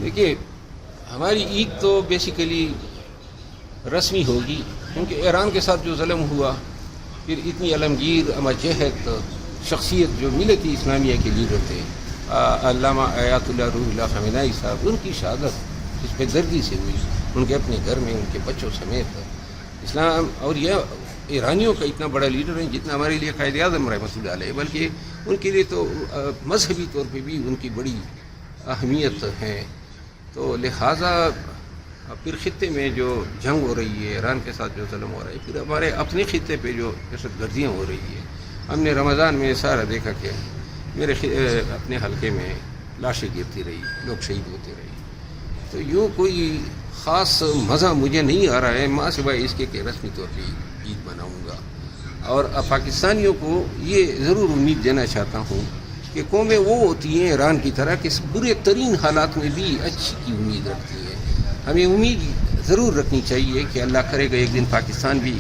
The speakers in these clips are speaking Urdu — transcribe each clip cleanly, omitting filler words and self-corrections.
دیکھیے ہماری عید تو بیسیکلی رسمی ہوگی، کیونکہ ایران کے ساتھ جو ظلم ہوا، پھر اتنی علمگیر امجہت شخصیت جو ملت اسلامیہ کے لیڈر تھے علامہ آیت اللہ روح اللہ خامنہئی صاحب، ان کی شہادت اس پہ دردی سے ہوئی، ان کے اپنے گھر میں ان کے بچوں سمیت اسلام، اور یہ ایرانیوں کا اتنا بڑا لیڈر ہے جتنا ہمارے لیے قائد اعظم رحمۃ اللہ علیہ، بلکہ ان کے لیے تو مذہبی طور پہ بھی ان کی بڑی اہمیت ہے. تو لہٰذا پھر خطے میں جو جنگ ہو رہی ہے، ایران کے ساتھ جو ظلم ہو رہا ہے، پھر ہمارے اپنے خطے پہ جو دہشت گردیاں ہو رہی ہے، ہم نے رمضان میں سارا دیکھا کہ میرے اپنے حلقے میں لاشیں گرتی رہی، لوگ شہید ہوتے رہے. تو یوں کوئی خاص مزہ مجھے نہیں آ رہا ہے ماں سوائے اس کے کہ رسمی طور پہ عید مناؤں گا. اور پاکستانیوں کو یہ ضرور امید دینا چاہتا ہوں کہ قومیں وہ ہوتی ہیں ایران کی طرح کہ برے ترین حالات میں بھی اچھی کی امید رکھتی ہیں. ہمیں امید ضرور رکھنی چاہیے کہ اللہ کرے گا ایک دن پاکستان بھی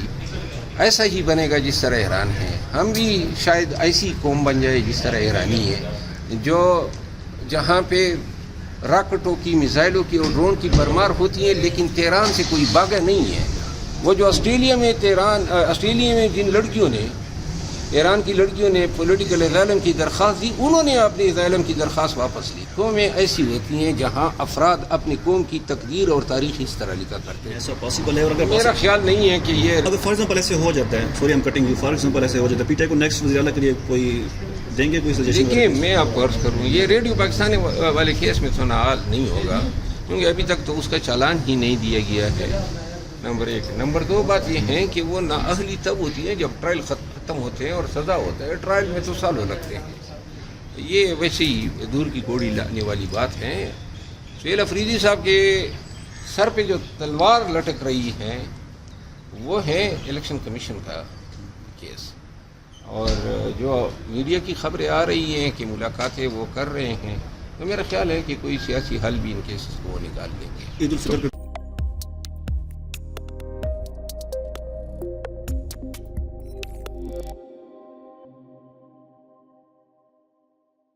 ایسا ہی بنے گا جس طرح ایران ہے. ہم بھی شاید ایسی قوم بن جائے جس طرح ایرانی ہے، جو جہاں پہ راکٹوں کی، میزائلوں کی اور ڈرون کی برمار ہوتی ہے، لیکن تہران سے کوئی باغا نہیں ہے. وہ جو آسٹریلیا میں جن لڑکیوں نے، ایران کی لڑکیوں نے پولیٹیکل اسائلم کی درخواست دی، انہوں نے اپنی اسائلم کی درخواست واپس لی. قومیں ایسی ہوتی ہیں جہاں افراد اپنی قوم کی تقدیر اور تاریخ اس طرح لکھا کرتے ہیں. ایسا پاسبل ہے؟ اور اگر میرا خیال نہیں ہے کہ یہ اگر فار ایگزامپل ایسے ہو جاتا ہے، سوری ہم کٹنگ یو، فار ایگزامپل ایسے ہو جاتا ہے، پی ٹی آئی کو نیکسٹ وزیر اعلیٰ کے لیے کوئی دیں گے کوئی سجیشن؟ دیکھیے میں آپ کو عرض کروں، یہ ریڈیو پاکستان والے کیس میں تو نہ حال نہیں ہوگا، کیونکہ ابھی تک تو اس کا چالان ہی نہیں دیا گیا ہے. نمبر 1. نمبر 2 بات یہ ہے کہ وہ نااہلی تب ہوتی ہے جب ٹرائل ختم ہوتے ہیں اور سزا ہوتا ہے. ٹرائل میں تو سالوں لگتے ہیں. یہ ویسے ہی دور کی کوڑی لانے والی بات ہے. سہیل افریدی صاحب کے سر پہ جو تلوار لٹک رہی ہے وہ ہے الیکشن کمیشن کا کیس، اور جو میڈیا کی خبریں آ رہی ہیں کہ ملاقاتیں وہ کر رہے ہیں، تو میرا خیال ہے کہ کوئی سیاسی حل بھی ان کیسز کو نکال لیں گے. عید الفطر